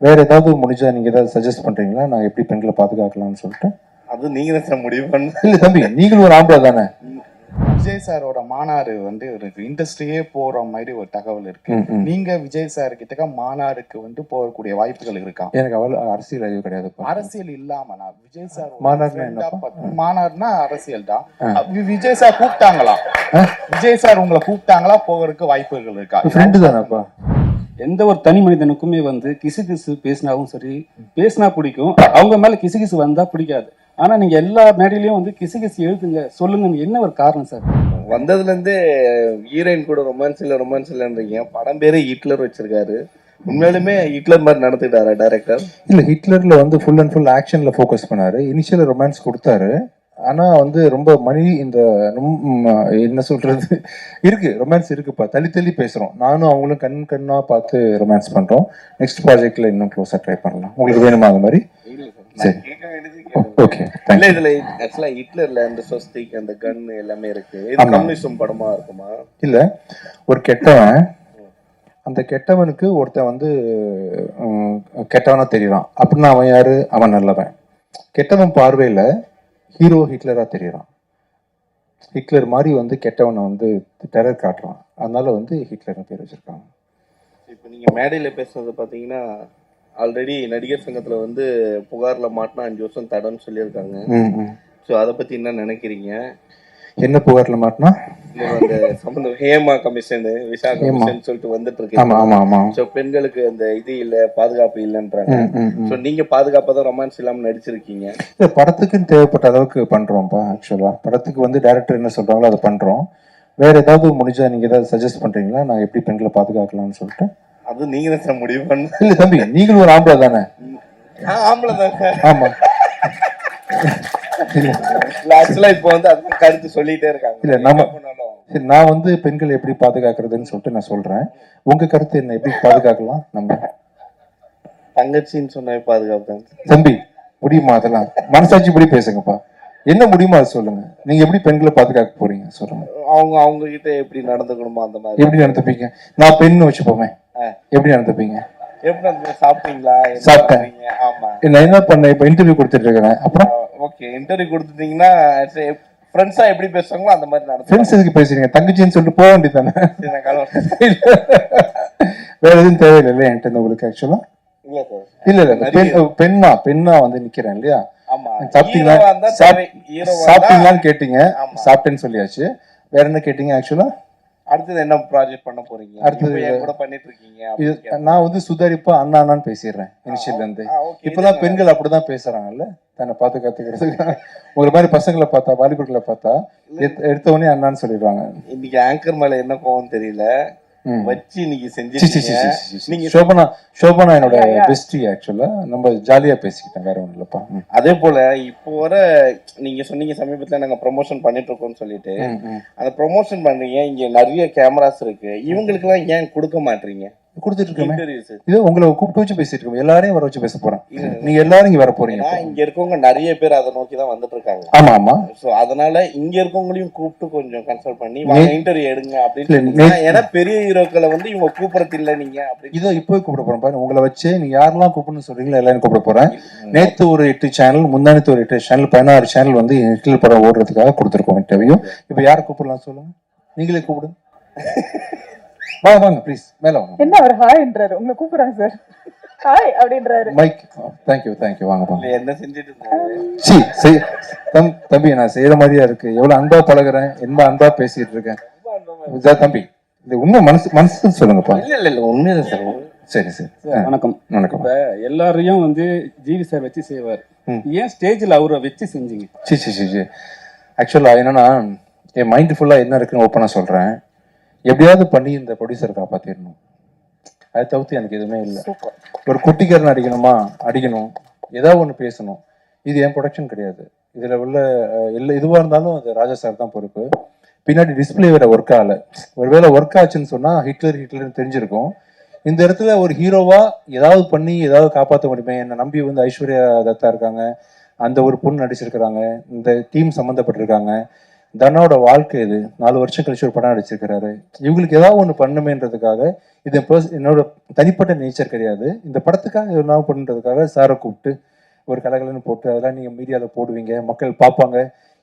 வேற ஏதாவது முடிஞ்சா நீங்க ஏதாவது சஜஸ்ட் பண்றீங்களா? நான் எப்படி பெண்களை பாதுகாக்கலாம்னு சொல்லிட்டு. அது நீங்க தான் சார் முடிவு பண்ண. இல்ல தம்பி, நீங்களும் ஒரு ஆம்பளை தானே. விஜய் சாரோட மாநாடு வந்து ஒரு இண்டஸ்ட்ரியே போற மாதிரி ஒரு தகவல் இருக்கு. நீங்க விஜய் சார் கிட்ட மாநாடுக்கு வந்து போகக்கூடிய வாய்ப்புகள் இருக்கா? எனக்கு அவ்வளவு அரசியல் அறிவு கிடையாது. அரசியல் இல்லாம நான் விஜய் சார் மாநாடுனா அரசியல் தான். விஜய் சார் கூப்பிட்டாங்களா? விஜய் சார் உங்களை கூப்பிட்டாங்களா? போகிறதுக்கு வாய்ப்புகள் இருக்கா? ஃப்ரெண்டு தானேப்பா. எந்த ஒரு தனி மனிதனுக்குமே வந்து கிசு கிசு பேசினாவும் சரி, பேசினா பிடிக்கும், அவங்க மேல கிசு கிசு வந்தா பிடிக்காது. ஆனா நீங்க எல்லா மேடையிலயும் வந்து கிசு கிசு எழுதுங்க, சொல்லுங்க, என்ன ஒரு காரணம் சார்? வந்ததுல இருந்தே ஹீரோயின் கூட ரொமான்ஸ் இல்லன்றீங்க. படம் பேரே ஹிட்லர் வச்சிருக்காரு. உண்மையிலுமே ஹிட்லர் மாதிரி நடத்திட்டாரா டைரக்டர்? இல்ல, ஹிட்லர்ல வந்து ஃபுல் அண்ட் ஃபுல் ஆக்ஷன்ல ஃபோக்கஸ் பண்ணாரு. இனிஷியல் ரொமான்ஸ் கொடுத்தாரு. ஆனா வந்து ரொம்ப இந்த என்ன சொல்றது இருக்கு, ரொமான்ஸ் இருக்குப்பா. தள்ளி தள்ளி பேசுறோம். நானும் அவங்களும் கண்ணா பார்த்து ரொமான்ஸ் பண்றோம். நெக்ஸ்ட் ப்ராஜெக்ட்ல இன்னும் க்ளோஸா ட்ரை பண்ணலாம். உங்களுக்கு வேணுமா அது மாதிரி? சரி, ஓகே. இல்ல, இதுல ஆக்சுவலா ஹிட்லர்ல அந்த சொஸ்திக் அந்த கன் எல்லாமே இருக்கு. இது கம்யூனிசம் படமா இருக்குமா? இல்ல, ஒரு கெட்டவன், அந்த கெட்டவனுக்கு ஒருத்தன் வந்து கெட்டவனா தெரியறான் அப்படின்னா அவன் யாரு? அவன் நல்லவன். கெட்டவன் பார்வையில ஹீரோ ஹிட்லரா தெரியறான். ஹிட்லர் மாதிரி வந்து கெட்டவனை வந்து டெரர் காட்டுறான். அதனால வந்து ஹிட்லர்னு பேர் வச்சிருக்காங்க. இப்ப நீங்க மேடையில பேசுறது பாத்தீங்கன்னா ஆல்ரெடி நடிகர் சங்கத்துல வந்து புகார்ல மாட்டினா 5 வருஷம் தடன்னு சொல்லியிருக்காங்க. ஸோ அதை பத்தி என்ன நினைக்கிறீங்க? என்ன புகார்ல மாட்டினா? அந்த சம்பந்தம் ஹேமா கமிஷன், விஷா கமிஷன் சொல்லிட்டு வந்துட்டு இருக்கு. ஆமா ஆமா ஆமா. ஸோ பெண்களுக்கு அந்த இது இல்ல, பாதுகாப்பு இல்லைன்றாங்க. ஸோ நீங்க பாதுகாப்பா தான் ரொமான்ஸ் இல்லாம நடிச்சிருக்கீங்க. இல்ல, படத்துக்குன்னு தேவைப்பட்ட அளவுக்கு பண்றோம்ப்பா. ஆக்சுவலா படத்துக்கு வந்து டைரக்டர் என்ன சொல்றாங்களோ அதை பண்றோம். வேற ஏதாவது முடிஞ்சா நீங்க ஏதாவது சஜஸ்ட் பண்றீங்களா? நான் எப்படி பெண்களை பாதுகாக்கலாம்னு சொல்லிட்டு. அது நீங்க தான் சார் முடிவு பண்ண. இல்ல தம்பி, நீங்களும் ஒரு ஆம்பளை தானே. ஆம்பளை தான் சார். ஆமா. ஆக்சுவலா இப்போ வந்து அது கருத்து சொல்லிட்டே இருக்காங்க. இல்ல, நான் வந்து பெண்களை எப்படி பாதுகாக்கிறதுன்னு சொல்லிட்டு நான் சொல்றேன். உங்க கருத்து என்ன? எப்படி பாதுகாக்கலாம்? நம்ம தங்கச்சின்னு சொன்ன பாதுகாப்பு தான் தம்பி. முடியுமா? அதெல்லாம் மனசாட்சி இப்படி பேசுங்கப்பா. என்ன முடியுமா அது சொல்லுங்க. நீங்க எப்படி பெண்களை பாதுகாக்க போறீங்க சொல்லுங்க. அவங்க கிட்ட எப்படி நடந்துக்கணுமோ அந்த மாதிரி. எப்படி நடந்துப்பீங்க? நான் பெண்ணு வச்சுப்போமே, எப்படி நடந்துப்பீங்க? எப்படி சாப்பிட்டீங்களா? சாப்பிட்டேன். ஆமா, நான் என்ன பண்ணேன், இப்ப இன்டர்வியூ கொடுத்துட்டு இருக்கேன். அப்புறம் ஓகே, இன்டர்வியூ கொடுத்துட்டீங்கன்னா ஃப்ரெண்ட்ஸா எப்படி பேசுவாங்களோ அந்த மாதிரி நடந்து. ஃப்ரெண்ட்ஸ் எதுக்கு பேசுறீங்க? தங்கச்சின்னு சொல்லிட்டு போக வேண்டியதானே. வேற எதுவும் தேவையில்லை என்கிட்ட உங்களுக்கு ஆக்சுவலா. இல்ல இல்ல, பெண்ணா வந்து நிக்கிறேன் இல்லையா? சாப்பிட்டீங்களான்னு கேட்டீங்க. சாப்பிட்டேன்னு சொல்லியாச்சு. வேற என்ன கேட்டீங்க ஆக்சுவலா? அடுத்தது என்ன ப்ராஜெக்ட் பண்ண போறீங்க? அடுத்தது கூட பண்ணிட்டு இருக்கீங்க. நான் வந்து சுதாரிப்பா அண்ணான்னு பேசிடுறேன் இனிஷியல்ல இருந்து. இப்பதான் பெண்கள் அப்படிதான் பேசுறாங்கல்ல, தன்னை பாதுகாத்துக்கிறதுக்கு. உங்களை மாதிரி பசங்களை பார்த்தா, வாலிபர்களை பார்த்தா எடுத்த உடனே அண்ணான்னு சொல்லிடுவாங்க. இன்னைக்கு ஆங்கர் மேல என்ன கோவம் தெரியல வச்சு இன்னைக்கு செஞ்சு. சோபனா என்னோட பெஸ்டி. ஆக்சுவலா நம்ம ஜாலியா பேசிக்கிட்டேன், வேற ஒண்ணும் இல்லப்பா. அதே போல இப்போ வர நீங்க சொன்னீங்க சமீபத்துல நாங்க ப்ரொமோஷன் பண்ணிட்டு இருக்கோம்னு சொல்லிட்டு, அந்த ப்ரொமோஷன் பண்றீங்க, இங்க நிறைய கேமராஸ் இருக்கு, இவங்களுக்கு எல்லாம் ஏன் கொடுக்க மாட்டீங்க? கொடுத்துட்டு இருக்கேன். இது உங்களை கூப்பிட்டு வச்சு பேசிட்டு இருக்கோம். எல்லாரையும் வர வச்சு பேச போறேன். நீங்க எல்லாரும் இங்க வர போறீங்க. இங்க இருக்கவங்க நிறைய பேர் அதை நோக்கி தான் வந்துட்டு இருக்காங்க. ஆமா ஆமா. சோ அதனால இங்க இருக்கவங்களையும் கூப்பிட்டு கொஞ்சம் கன்சல்ட் பண்ணி இன்டர்வியூ எடுங்க அப்படின்னு. ஏன்னா பெரிய ஹீரோக்களை வந்து இவங்க கூப்பிடறது இல்ல நீங்க அப்படி. இதோ இப்போ கூப்பிட போறேன். உங்களை வச்சு நீங்க யாரெல்லாம் கூப்பிடணும்னு சொல்றீங்களோ எல்லாரும் கூப்பிட போறேன். நேத்து ஒரு 8 சேனல், முந்தானத்து ஒரு 8 சேனல், 16 சேனல் வந்து ஹிட்லர் படம் ஓடுறதுக்காக கொடுத்துருக்கோம் இன்டர்வியூ. இப்ப யாரை கூப்பிடலாம் சொல்லுங்க? நீங்களே கூப்பிடுங்க. வாங்க வாங்க ப்ளீஸ், மேல வாங்க. என்ன அவர் ஹாய்ன்றாரு, உங்களை கூப்பிடுறாங்க சார். ஹாய் அப்படின்றாரு. மைக். தேங்க் யூ வாங்க வாங்க. என்ன செஞ்சிட்டு இருக்காங்க? தம்பி, நான் செய்யற மாதிரியா இருக்கு. எவ்வளவு அன்பா பழகுறேன், என்ன அன்பா பேசிட்டு இருக்கேன் தம்பி. இது உண்மை மனசு சொல்லுங்கப்பா. இல்ல உண்மைதான் சார். சரி சரி. வணக்கம். வணக்கம். இப்ப எல்லாரையும் வந்து ஜிவி சார் வச்சு செய்வார், ஏன் ஸ்டேஜ்ல அவரை வச்சு செஞ்சீங்க? சி ஆக்சுவலா என்னன்னா, என் மைண்ட் ஃபுல்லா என்ன இருக்குன்னு ஓப்பனா சொல்றேன். எப்படியாவது பண்ணி இந்த ப்ரொடியூசர் காப்பாத்திடணும். அதை தவிர்த்து எனக்கு எதுவுமே இல்லை. ஒரு குட்டிக்காரன் அடிக்கணும், ஏதாவது ஒன்று பேசணும். இது என் ப்ரொடக்ஷன் கிடையாது. இதுல உள்ள இதுவா இருந்தாலும் அது ராஜா சார் தான் பொறுப்பு. பின்னாடி டிஸ்பிளே வேற ஒர்க் ஆகல. ஒருவேளை ஒர்க் ஆச்சுன்னு சொன்னா ஹிட்லர்னு தெரிஞ்சிருக்கும். இந்த இடத்துல ஒரு ஹீரோவா ஏதாவது பண்ணி ஏதாவது காப்பாற்ற முடியுமே. என்னை நம்பி வந்து ஐஸ்வர்யா தத்தா இருக்காங்க, அந்த ஒரு பொண்ணு நடிச்சிருக்கிறாங்க, இந்த டீம் சம்மந்தப்பட்டிருக்காங்க. தனாவோட வாழ்க்கை இது, 4 வருஷம் கழிச்சு ஒரு படம் நடிச்சிருக்கிறாரு. இவங்களுக்கு ஏதாவது ஒன்று பண்ணுமேன்றதுக்காக, இது என்னோட தனிப்பட்ட நேச்சர் கிடையாது. இந்த படத்துக்காக என்ன பண்ணுறதுக்காக சாரை கூப்பிட்டு ஒரு கலகலன்னு போட்டு அதெல்லாம் நீங்கள் மீடியாவில் போடுவீங்க, மக்கள் பார்ப்பாங்க,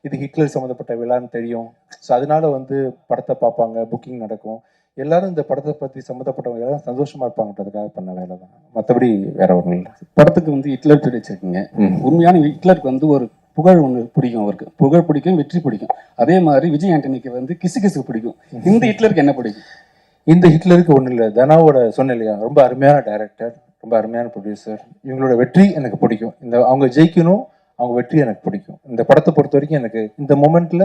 இது ஹிட்லர் சம்மந்தப்பட்ட விழான்னு தெரியும். ஸோ அதனால வந்து படத்தை பார்ப்பாங்க, புக்கிங் நடக்கும், எல்லாரும் இந்த படத்தை பற்றி சம்மந்தப்பட்டவங்க எல்லாரும் சந்தோஷமா இருப்பாங்கன்றதுக்காக பண்ண வேலை தான், மற்றபடி வேற ஒன்றும் இல்லை. படத்துக்கு வந்து ஹிட்லர் வச்சிருக்கீங்க. உண்மையான ஹிட்லருக்கு வந்து ஒரு புகழ் ஒன்று பிடிக்கும், அவருக்கு புகழ் பிடிக்கும், வெற்றி பிடிக்கும். அதே மாதிரி விஜய் ஆண்டனிக்கு வந்து கிசு கிசு பிடிக்கும். இந்த ஹிட்லருக்கு என்ன பிடிக்கும்? இந்த ஹிட்லருக்கு ஒன்றும் இல்லை, தனாவோட சொன்னேன் இல்லையா, ரொம்ப அருமையான டைரக்டர், ரொம்ப அருமையான ப்ரொடியூசர், இவங்களோட வெற்றி எனக்கு பிடிக்கும். இந்த அவங்க ஜெயிக்கணும், அவங்க வெற்றி எனக்கு பிடிக்கும். இந்த படத்தை பொறுத்த வரைக்கும் எனக்கு இந்த மொமெண்ட்ல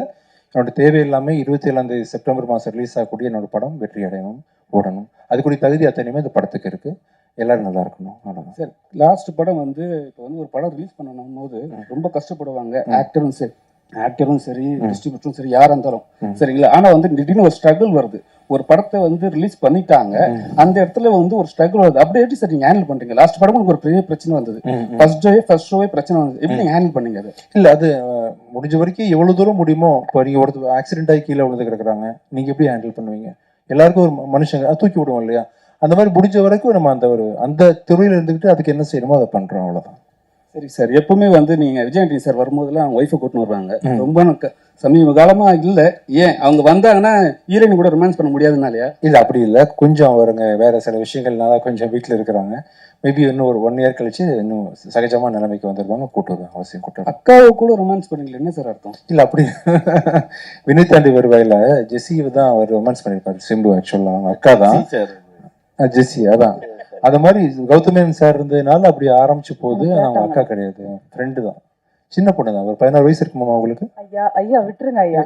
என்னோட தேவை எல்லாமே 27 செப்டம்பர் மாதம் ரிலீஸ் ஆகக்கூடிய என்னோட படம் வெற்றி அடையணும், ஓடணும். அதுக்குரிய தகுதி அத்தனையுமே இந்த படத்துக்கு இருக்கு. எல்லாரும் நல்லா இருக்கணும், அவ்வளோதான். சார், லாஸ்ட் படம் வந்து இப்போ வந்து ஒரு படம் ரிலீஸ் பண்ணணும் போது ரொம்ப கஷ்டப்படுவாங்க. ஆக்டரும் சரி, டிஸ்ட்ரிபியூட்டரும் சரி, யாரா இருந்தாலும் சரிங்களா. ஆனா வந்து திடீர்னு ஒரு ஸ்ட்ரகிள் வருது. ஒரு படத்தை வந்து ரிலீஸ் பண்ணிட்டாங்க, அந்த இடத்துல வந்து ஒரு ஸ்ட்ரகிள் வருது. அப்படியே எப்படி சார் நீங்க ஹேண்டில் பண்றீங்க? லாஸ்ட் படம் உங்களுக்கு ஒரு பெரிய பிரச்சனை வந்தது, ஃபர்ஸ்ட் ஷோவே பிரச்சனை வந்தது, எப்படி நீங்க ஹேண்டில் பண்ணீங்க அது? இல்ல, அது முடிஞ்ச வரைக்கும் எவ்வளவு தூரம் முடியுமோ. இப்போ நீங்க ஒருத்தர் ஆக்சிடென்ட் ஆகி கீழே விழுந்து கிடக்குறாங்க, நீங்க எப்படி ஹேண்டில் பண்ணுவீங்க? எல்லாருக்கும் ஒரு மனுஷங்க தூக்கி விடுவோம் இல்லையா, அந்த மாதிரி முடிஞ்ச வரைக்கும் நம்ம அந்த துறையில இருந்துகிட்டு அதுக்கு என்ன செய்யணுமோ அதை பண்றோம், அவ்வளவுதான். சரி சார், எப்பவுமே வந்து நீங்க விஜய் ஆண்டனி சார் வரும்போதெல்லாம் அவங்க ஒய்ஃபை கூட்டின்னு வருவாங்க. ரொம்ப சமீப காலமா இல்ல, ஏன் அவங்க வந்தாங்கன்னா ஹீரோயின் கூட ரொமான்ஸ் பண்ண முடியாதுனாலயா? இல்ல, அப்படி இல்லை, கொஞ்சம் அவருங்க வேற சில விஷயங்கள்னால கொஞ்சம் வீட்டில் இருக்கிறாங்க. மேபி இன்னும் ஒரு 1 இயர் கழிச்சு இன்னும் சகஜமான நிலைமைக்கு வந்துருவாங்க, கூட்டு வருவாங்க, அவசியம் கூட்டு வருவாங்க. அக்காவை கூட ரொமான்ஸ் பண்ணீங்களா? என்ன சார் அர்த்தம்? இல்ல, அப்படி வினய் தாண்டி வருவாயில ஜெஸ்ஸியை தான் அவர் ரொமான்ஸ் பண்ணியிருப்பாரு. சிம்பு ஆக்சுவலா அவங்க அக்கா தான் ஜெஸ்ஸி. அதான் அந்த மாதிரி கௌதமேன் சார் இருந்ததுனால அப்படி ஆரம்பிச்சு போகுது. அவங்க அக்கா கிடையாது, ஃப்ரெண்டு தான், சின்ன பொண்ணு தான். ஒரு 16 வயசு இருக்குமா அவங்களுக்கு? ஐயா ஐயா விட்டுருங்க ஐயா,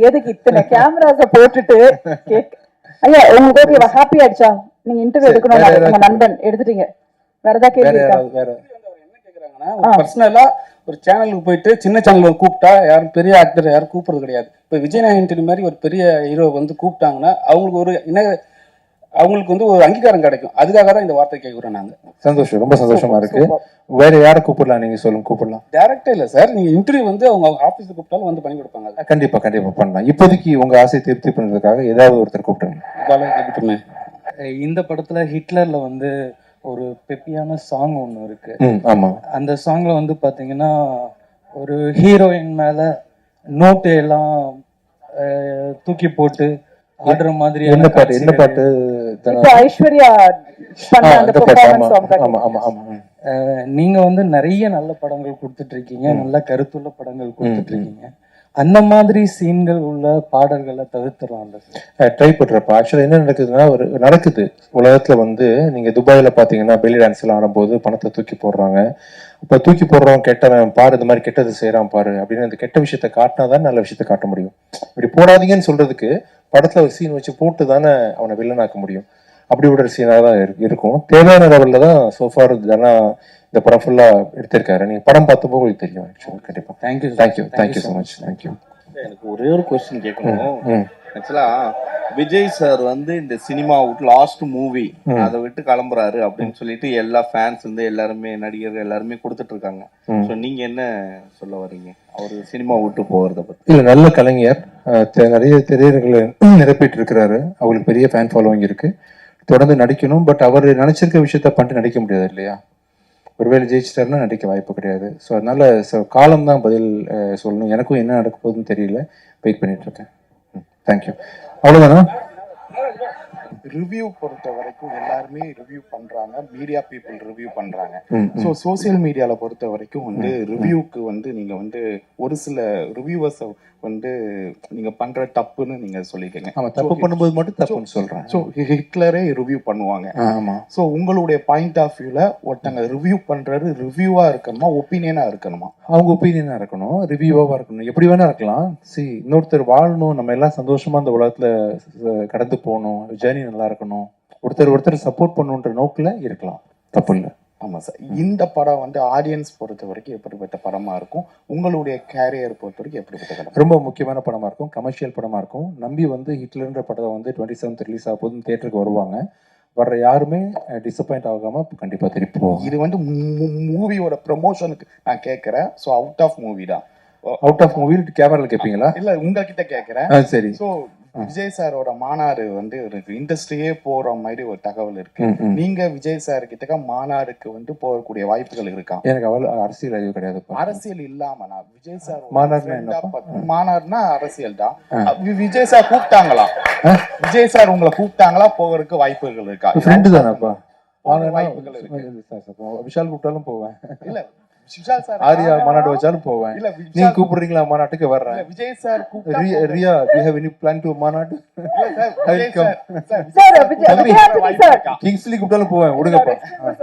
எதுக்கு இத்தனை கேமராஸ போட்டுட்டு ஐயா உங்களுக்கு ஓகேவா? ஹாப்பி ஆயிடுச்சா? நீங்க இன்டர்வியூ எடுக்கணும், உங்க நண்பன் எடுத்துட்டீங்க, வேற ஏதாவது கேள்வி இருக்கா? வேற என்ன கேக்குறாங்கன்னா, பர்சனலா ஒரு சேனலுக்கு போயிட்டு சின்ன சேனல் கூப்பிட்டா யாரும் பெரிய ஆக்டர் யாரும் கூப்பிடுறது கிடையாது. இப்ப விஜய் ஆண்டனி மாதிரி ஒரு பெரிய ஹீரோ வந்து கூப்பிட்டாங்கன்னா அவங்களுக்கு ஒரு அவங்களுக்கு வந்து ஒரு அங்கீகாரம் கிடைக்கும். அதுக்காக தான் இந்த வார்த்தை கேட்குறோம் நாங்க. சந்தோஷம், ரொம்ப சந்தோஷமா இருக்கு. வேற யாரை கூப்பிடலாம் நீங்க சொல்லுங்க? கூப்பிடலாம். டேரக்டா இல்ல சார், நீங்க இன்டர்வியூ வந்து அவங்க ஆபீஸ்ல கூப்பிட்டாலும் வந்து பண்ணி கொடுப்பாங்க. கண்டிப்பா பண்ணலாம். இப்போதைக்கு உங்க ஆசை திருப்தி பண்றதுக்காக ஏதாவது ஒருத்தர் கூப்பிட்டுருங்க. இந்த படத்துல ஹிட்லர்ல வந்து ஒரு பெப்பியான சாங் ஒண்ணு இருக்கு. ஆமா, அந்த சாங்ல வந்து பாத்தீங்கன்னா ஒரு ஹீரோயின் மேல நோட்டு எல்லாம் தூக்கி போட்டு ஆடுற மாதிரி. என்ன பாட்டு? ஐஸ்வர்யா பண்ண அந்த பெர்ஃபார்மன்ஸ் நீங்க வந்து நிறைய நல்ல படங்கள் கொடுத்துட்டு இருக்கீங்க, நல்ல கருத்துள்ள படங்கள் கொடுத்துட்டு இருக்கீங்க. அந்த மாதிரி சீன்கள் உள்ள பாடல்களை தவிர்த்துடலாம்ல சார்? ட்ரை பண்றப்ப ஆக்சுவலா என்ன நடக்குதுன்னா, நடக்குது உலகத்துல வந்து. நீங்க துபாயில பாத்தீங்கன்னா பெல்லி டான்ஸ் எல்லாம் ஆடும்போது பணத்தை தூக்கி போடுறாங்க. அப்ப தூக்கி போடுறவன் கெட்டவன் பாரு, இந்த மாதிரி கெட்டது செய்யறான் பாரு அப்படின்னு அந்த கெட்ட விஷயத்த காட்டினாதான் நல்ல விஷயத்த காட்ட முடியும். இப்படி போடாதீங்கன்னு சொல்றதுக்கு படத்துல ஒரு சீன் வச்சு போட்டு தானே அவனை வில்லனாக்க முடியும். அப்படி விடுற சீனாக தான் இருக்கும். தேவையான லெவல்ல தான் சோஃபார் இந்த படம் ஃபுல்லா எடுத்திருக்காரு. நீங்க படம் பார்த்தப்போ உங்களுக்கு தெரியும். ஆக்சுவலா கண்டிப்பா. Thank you so much. தேங்க்யூ. எனக்கு ஒரே ஒரு கொஸ்டின் கேட்கணும். ஆக்சுவலா விஜய் சார் வந்து இந்த சினிமா விட்டு லாஸ்ட் மூவி அதை விட்டு கிளம்புறாரு அப்படின்னு சொல்லிட்டு எல்லா ஃபேன்ஸ் வந்து எல்லாருமே நடிகர்கள் எல்லாருமே கொடுத்துட்டு இருக்காங்க. ஸோ நீங்க என்ன சொல்ல வர்றீங்க அவரு சினிமா விட்டு போறத பத்தி? இல்ல, நல்ல கலைஞர், நிறைய திரையரங்களை நிரப்பிட்டு இருக்கிறாரு, அவங்களுக்கு பெரிய ஃபேன் ஃபாலோவிங் இருக்கு, தொடர்ந்து நடிக்கணும். பட் அவர் நினைச்சிருக்க விஷயத்த பண்ணிட்டு நடிக்க முடியாது இல்லையா? ஒருவேளை ஜெயிச்சிட்டாருன்னா நடிக்க வாய்ப்பு கிடையாது. ஸோ அதனால காலம் தான் பதில் சொல்லணும். எனக்கும் என்ன நடக்க போகுதுன்னு தெரியல, வெயிட் பண்ணிட்டு இருக்கேன். தேங்க்யூ. அவ்வளவுதானா? ரிவ்யூ பொறுத்த வரைக்கும் எல்லாருமே ரிவ்யூ பண்றாங்க, மீடியா பீப்புள் ரிவ்யூ பண்றாங்க. ஸோ சோசியல் மீடியால பொறுத்த வரைக்கும் வந்து ரிவ்யூக்கு வந்து நீங்க வந்து ஒரு சில ரிவ்யூவர்ஸ் வந்து நீங்க பண்ற தப்புன்னு நீங்க சொல்லிக்கங்க. ஆமா, தப்பு பண்ணும்போது மட்டும் தப்புன்னு சொல்றேன். ஸோ ஹிட்லரே ரிவ்யூ பண்ணுவாங்க. ஆமா. ஸோ உங்களுடைய பாயிண்ட் ஆஃப் வியூல ஒருத்தங்க ரிவ்யூ பண்றது ரிவ்யூவா இருக்கணுமா, ஒப்பீனியனா இருக்கணுமா? அவங்க ஒப்பீனியனா இருக்கணும், ரிவ்யூவா இருக்கணும், எப்படி வேணா இருக்கலாம். இன்னொருத்தர் வாழணும், நம்ம எல்லாம் சந்தோஷமா அந்த உலகத்துல கடந்து போகணும், ஜேர்னி நல்லா இருக்கணும், ஒருத்தர் சப்போர்ட் பண்ணுன்ற நோக்கில் இருக்கலாம், தப்பு இல்லை. ஆமா சார். இந்த படம் வந்து ஆடியன்ஸ் பொறுத்த வரைக்கும் எப்படிப்பட்ட படமா இருக்கும்? உங்களுடைய கேரியர் பொறுத்த வரைக்கும் எப்படிப்பட்ட படம்? ரொம்ப முக்கியமான படமா இருக்கும், கமர்ஷியல் படமா இருக்கும். நம்பி வந்து ஹிட்லர்ன்ற படம் வந்து 27th ரிலீஸ் ஆக போதும் தியேட்டருக்கு வருவாங்க. வர்ற யாருமே டிசப்பாயிண்ட் ஆகாம கண்டிப்பா திருப்பி போவோம். இது வந்து மூவியோட ப்ரமோஷனுக்கு நான் கேட்கறேன். ஸோ அவுட் ஆஃப் மூவி தான். அவுட் ஆஃப் மூவி கேமரால கேட்பீங்களா? இல்ல உங்ககிட்ட கேக்குறேன். சரி. சோ விஜய் சாரோட மாநாடு வந்து இருக்கு, இண்டஸ்ட்ரியே போற மாதிரி ஒரு தகவல் இருக்கு. நீங்க விஜய் சார் கிட்ட மாநாடுக்கு வந்து போகக்கூடிய வாய்ப்புகள் இருக்கா? எனக்கு அவ்வளவு அரசியல் அறிவு கிடையாது. அரசியல் இல்லாம நான் விஜய் சார் மாநாடுனா மாநாடுனா அரசியல் தான். விஜய் சார் கூப்பிட்டாங்களா? விஜய் சார் உங்களை கூப்பிட்டாங்களா? போகிறதுக்கு வாய்ப்புகள் இருக்கா? ஃப்ரெண்டு தானப்பா. வாய்ப்புகள் இருக்கு. விஷால் கூப்பிட்டாலும் போவேன். இல்ல விஷால் சார் ஆரியா மாநாடு வச்சாலும் போவேன். இல்ல நீங்க கூப்பிடுறீங்களா மாநாட்டுக்கு வர்றேன். Vijay sir are you have any plan to மாநாடு? கிங்ஸ்லி கூப்பிட்டாலும் போவேன். விடுங்கப்பா,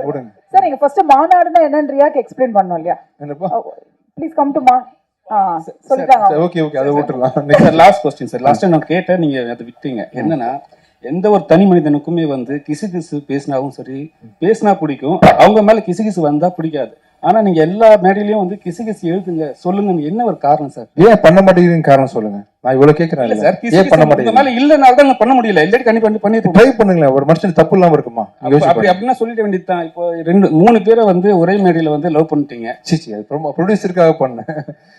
விடுங்க சார். நீங்க ஃபர்ஸ்ட் மாநாடுனா என்னன்னு ரியாக்கு எக்ஸ்பிளைன் பண்ணணும் இல்லையா? என்னப்பா? ப்ளீஸ் கம் டு மா. சொல்லிட்டாங்க. ஓகே ஓகே, அதை விட்டுறலாம். Sir last question sir. Last time நான் கேட்டேன், நீங்க அதை விட்டீங்க. என்னன்னா, எந்த ஒரு தனி மனிதனுக்குமே வந்து கிசு பேசினாவும் சரி, பேசினா பிடிக்கும், அவங்க மேல கிசு வந்தா பிடிக்காது. ஆனா நீங்க எல்லா மேடையிலயும் வந்து கிசு எழுதுங்க, சொல்லுங்க, என்ன ஒரு காரணம் சார்? ஏன் பண்ண மாட்டேங்கிறீங்க காரணம் சொல்லுங்க. நான் இவ்வளவு கேட்கறேன் சார். ஏன் பண்ண மாட்டேங்கிறீங்க? மேல இல்லனால தான் பண்ண முடியல. இல்லாட்டி கண்டிப்பா பண்ணி ட்ரை பண்ணுங்களேன். ஒரு மனுஷன் தப்பு இல்லாம இருக்குமா? அப்படி அப்படின்னா சொல்லிட வேண்டியதுதான். இப்போ 2-3 பேரை வந்து ஒரே மேடையில வந்து லவ் பண்ணிட்டீங்க. சீச்சி, அது ப்ரொடியூசருக்காக பண்ணேன்.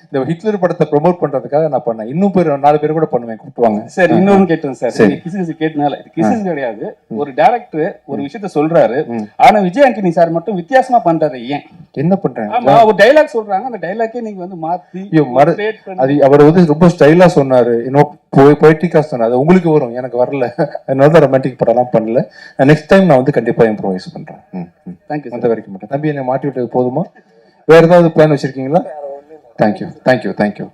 இந்த ஹிட்லர் படத்தை ப்ரொமோட் பண்றதுக்காக நான் பண்ணேன். இன்னும் 4 பேர் கூட பண்ணுவேன், கூப்பிட்டுவாங்க. சரி, இன்னொன்னு கேட்டேன் சார். கிசு கேட்டனால கிசு கிடையாது. ஒரு டைரக்டர் ஒரு விஷயத்த சொல்றாரு, ஆனா விஜய் ஆண்டனி சார் மட்டும் வித்தியாசமா பண்றாரு. ஏன் என்ன பண்றேன்? ஆமா, ஒரு டைலாக் சொல்றாங்க, அந்த டைலாக்கே நீங்க வந்து மாத்தி அது அவர் வந்து ரொம்ப ஸ்டைலா சொன்னாரு, இன்னும் பொய்டிக்கா சொன்னாரு. அது உங்களுக்கு வரும், எனக்கு வரல. அதனால ரொமான்டிக் படம்லாம் பண்ணல. நெக்ஸ்ட் டைம் நான் வந்து கண்டிப்பா இம்ப்ரோவைஸ் பண்றேன். தேங்க்யூ. அந்த வரைக்கும் மட்டும். தம்பி, என்னை மாட்டி விட்டது போதுமா? வேற ஏதாவது பிளான் வச்சிருக்கீங்களா? தேங்க்யூ.